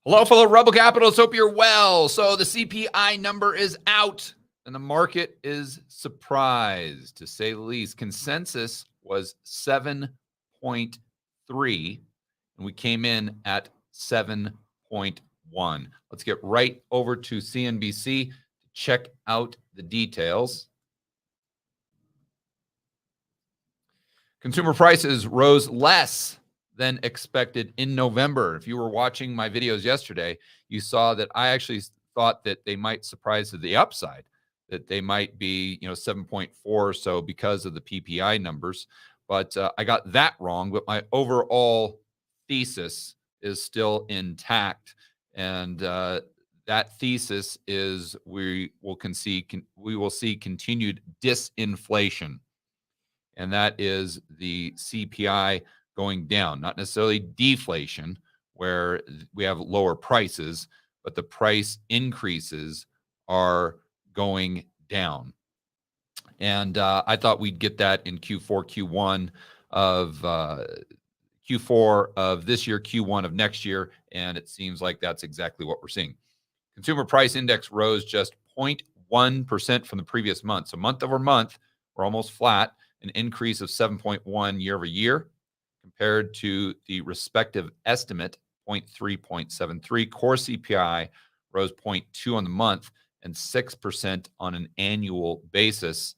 Hello, fellow Rebel Capitalists. Hope you're well. So the CPI number is out, and the market is surprised, to say the least. Consensus was 7.3, and we came in at 7.1. Let's get right over to CNBC to check out the details. Consumer prices rose less than expected in November. If you were watching my videos yesterday, you saw that I actually thought that they might surprise to the upside, that they might be, 7.4 or so because of the PPI numbers. But I got that wrong. But my overall thesis is still intact. And that thesis is we will see continued disinflation. And that is the CPI going down, not necessarily deflation, where we have lower prices, but the price increases are going down. And I thought we'd get that in Q4, Q4 of this year, Q1 of next year, and it seems like that's exactly what we're seeing. Consumer price index rose just 0.1% from the previous month. So month over month, we're almost flat, an increase of 7.1 year over year compared to the respective estimate, 0.3, 0.73. Core CPI rose 0.2 on the month and 6% on an annual basis.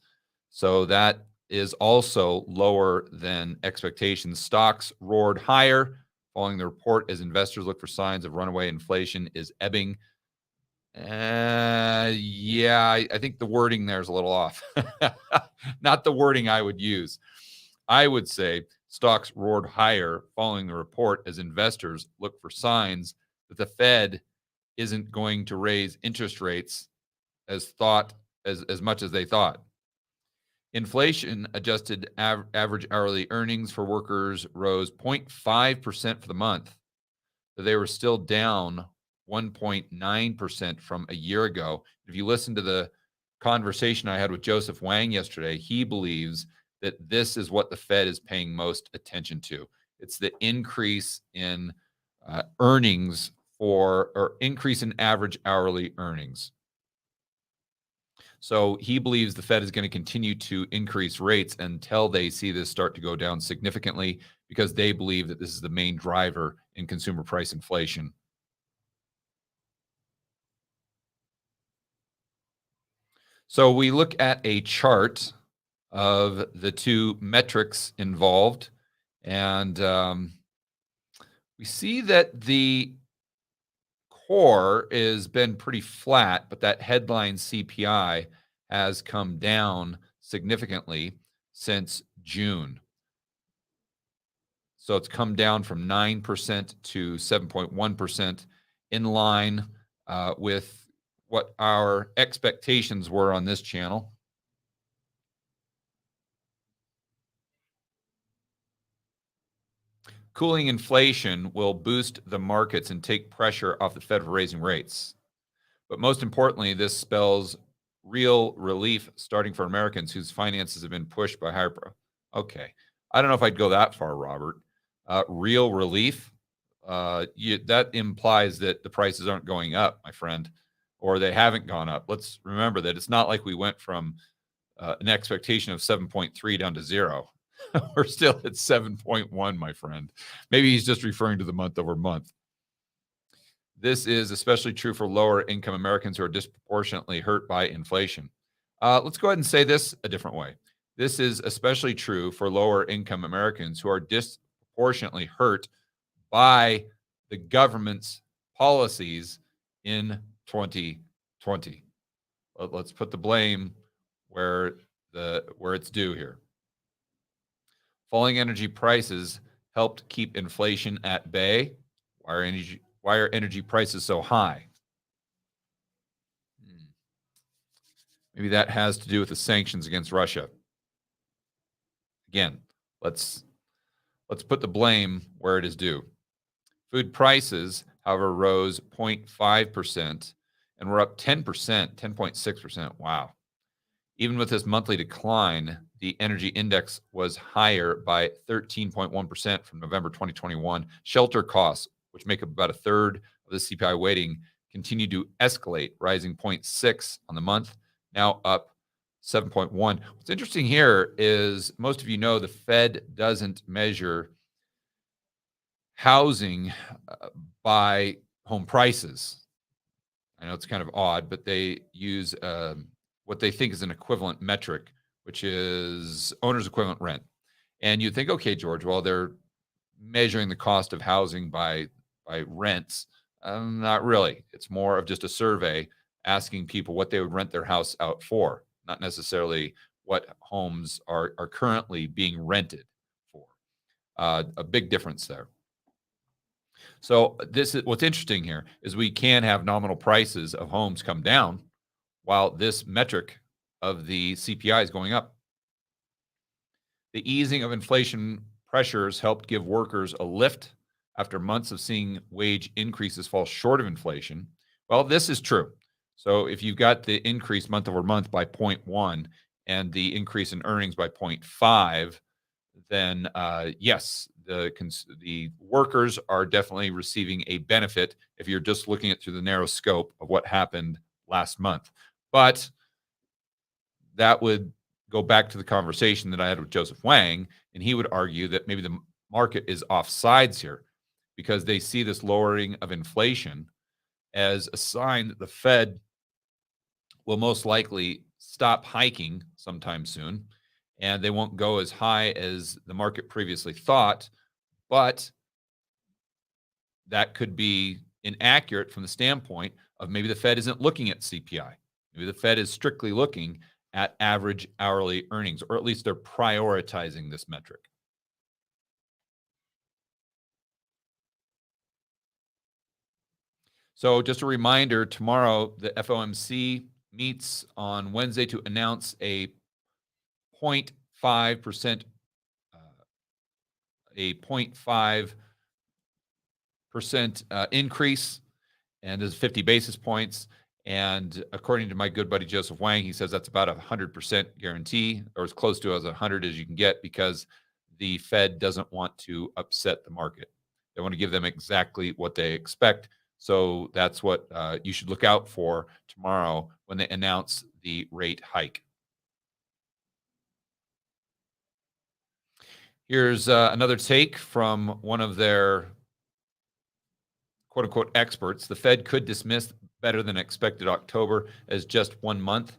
So that is also lower than expectations. Stocks roared higher following the report as investors look for signs of runaway inflation is ebbing. I think the wording there is a little off. Not the wording I would use. I would say stocks roared higher following the report as investors look for signs that the Fed isn't going to raise interest rates as much as they thought. Inflation adjusted average hourly earnings for workers rose 0.5% for the month, but they were still down 1.9% from a year ago. If you listen to the conversation I had with Joseph Wang yesterday, he believes that this is what the Fed is paying most attention to. It's the increase in earnings or increase in average hourly earnings. So he believes the Fed is going to continue to increase rates until they see this start to go down significantly, because they believe that this is the main driver in consumer price inflation. So we look at a chart of the two metrics involved, and we see that the core has been pretty flat, but that headline CPI has come down significantly since June. So it's come down from 9% to 7.1%, in line with what our expectations were on this channel. Cooling inflation will boost the markets and take pressure off the Fed for raising rates. But most importantly, this spells real relief starting for Americans whose finances have been pushed by higher. Okay. I don't know if I'd go that far, Robert. Real relief, that implies that the prices aren't going up, my friend, or they haven't gone up. Let's remember that it's not like we went from an expectation of 7.3 down to 0. We're still at 7.1, my friend. Maybe he's just referring to the month over month. This is especially true for lower income Americans who are disproportionately hurt by inflation. Let's go ahead and say this a different way. This is especially true for lower income Americans who are disproportionately hurt by the government's policies in 2020. Let's put the blame where it's due here. Falling energy prices helped keep inflation at bay. Why are energy prices so high? Maybe that has to do with the sanctions against Russia. Again, let's put the blame where it is due. Food prices, however, rose 0.5% and were up 10%, 10.6%. Wow. Even with this monthly decline, the energy index was higher by 13.1% from November 2021. Shelter costs which make up about a third of the CPI weighting, continue to escalate, rising 0.6 on the month, now up 7.1. What's interesting here is most of you know the Fed doesn't measure housing by home prices. I know it's kind of odd, but they use what they think is an equivalent metric, which is owner's equivalent rent. And you think, okay, George, well, they're measuring the cost of housing by rents. Not really. It's more of just a survey asking people what they would rent their house out for, not necessarily what homes are currently being rented for. A big difference there. So this is what's interesting here is we can have nominal prices of homes come down while this metric of the CPI is going up. The easing of inflation pressures helped give workers a lift after months of seeing wage increases fall short of inflation. Well, this is true. So if you've got the increase month over month by 0.1 and the increase in earnings by 0.5, then yes, the workers are definitely receiving a benefit if you're just looking at through the narrow scope of what happened last month. But that would go back to the conversation that I had with Joseph Wang, and he would argue that maybe the market is off sides here because they see this lowering of inflation as a sign that the Fed will most likely stop hiking sometime soon, and they won't go as high as the market previously thought, but that could be inaccurate from the standpoint of maybe the Fed isn't looking at CPI. Maybe the Fed is strictly looking at average hourly earnings, or at least they're prioritizing this metric. So just a reminder, tomorrow the FOMC meets on Wednesday to announce a 0.5% a 0.5% increase, and is 50 basis points. And according to my good buddy Joseph Wang, he says that's about 100% guarantee, or as close to as 100 as you can get, because the Fed doesn't want to upset the market. They want to give them exactly what they expect. So that's what you should look out for tomorrow when they announce the rate hike. Here's another take from one of their quote unquote experts. The Fed could dismiss better than expected October as just 1 month,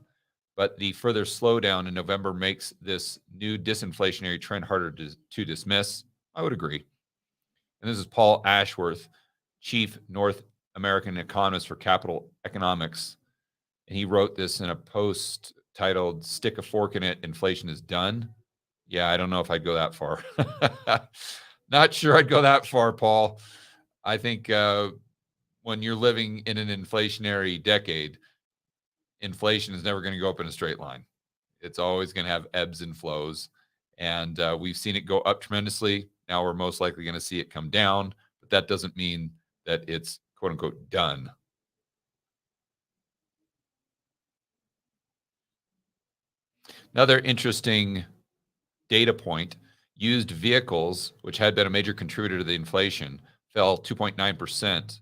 but the further slowdown in November makes this new disinflationary trend harder to dismiss. I would agree. And this is Paul Ashworth, Chief North American Economist for Capital Economics. And he wrote this in a post titled "Stick a Fork in It, Inflation is Done." Yeah, I don't know if I'd go that far. Not sure I'd go that far, Paul. I think when you're living in an inflationary decade, inflation is never going to go up in a straight line. It's always going to have ebbs and flows. And we've seen it go up tremendously. Now we're most likely going to see it come down, but that doesn't mean that it's quote unquote done. Another interesting data point, used vehicles, which had been a major contributor to the inflation, fell 2.9%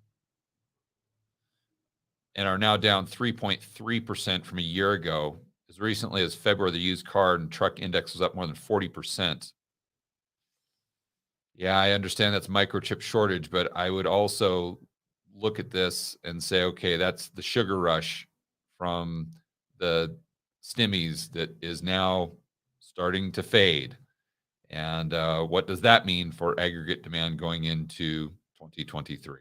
and are now down 3.3% from a year ago. As recently as February, the used car and truck index was up more than 40%. Yeah, I understand that's microchip shortage, but I would also look at this and say, okay, that's the sugar rush from the stimmies that is now starting to fade. And what does that mean for aggregate demand going into 2023?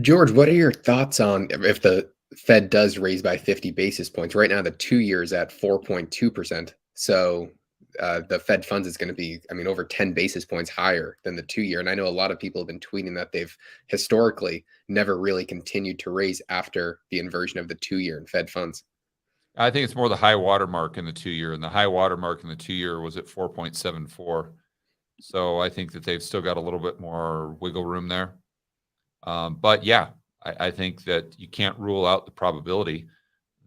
George, what are your thoughts on if the Fed does raise by 50 basis points? Right now, the 2 year is at 4.2%. So the Fed funds is going to be, over 10 basis points higher than the 2 year. And I know a lot of people have been tweeting that they've historically never really continued to raise after the inversion of the 2 year in Fed funds. I think it's more the high water mark in the 2 year, and the high water mark in the 2 year was at 4.74. So I think that they've still got a little bit more wiggle room there. But yeah, I think that you can't rule out the probability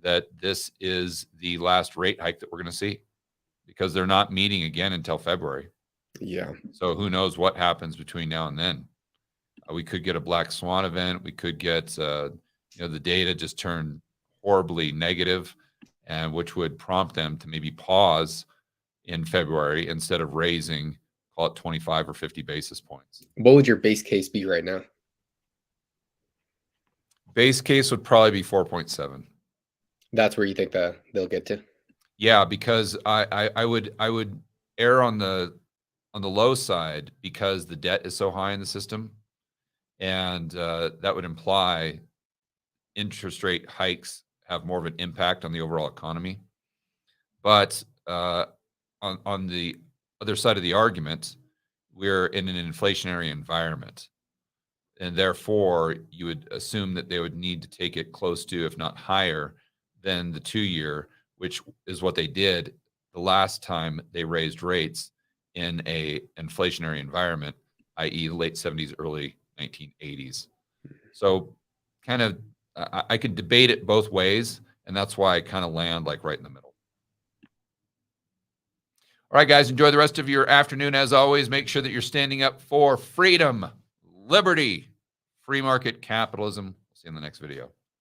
that this is the last rate hike that we're going to see, because they're not meeting again until February. Yeah. So who knows what happens between now and then? We could get a black swan event. We could get, the data just turn horribly negative, and which would prompt them to maybe pause in February instead of raising, call it 25 or 50 basis points. What would your base case be right now? Base case would probably be 4.7. That's where you think they'll get to? Yeah, because I would err on the low side because the debt is so high in the system, and that would imply interest rate hikes have more of an impact on the overall economy. But on the other side of the argument, we're in an inflationary environment, and therefore you would assume that they would need to take it close to, if not higher, than the 2-year, which is what they did the last time they raised rates in a inflationary environment, i.e., late 70s, early 1980s. So, kind of, I could debate it both ways, and that's why I kind of land like right in the middle. All right, guys, enjoy the rest of your afternoon. As always, make sure that you're standing up for freedom, liberty, free market capitalism. See you in the next video.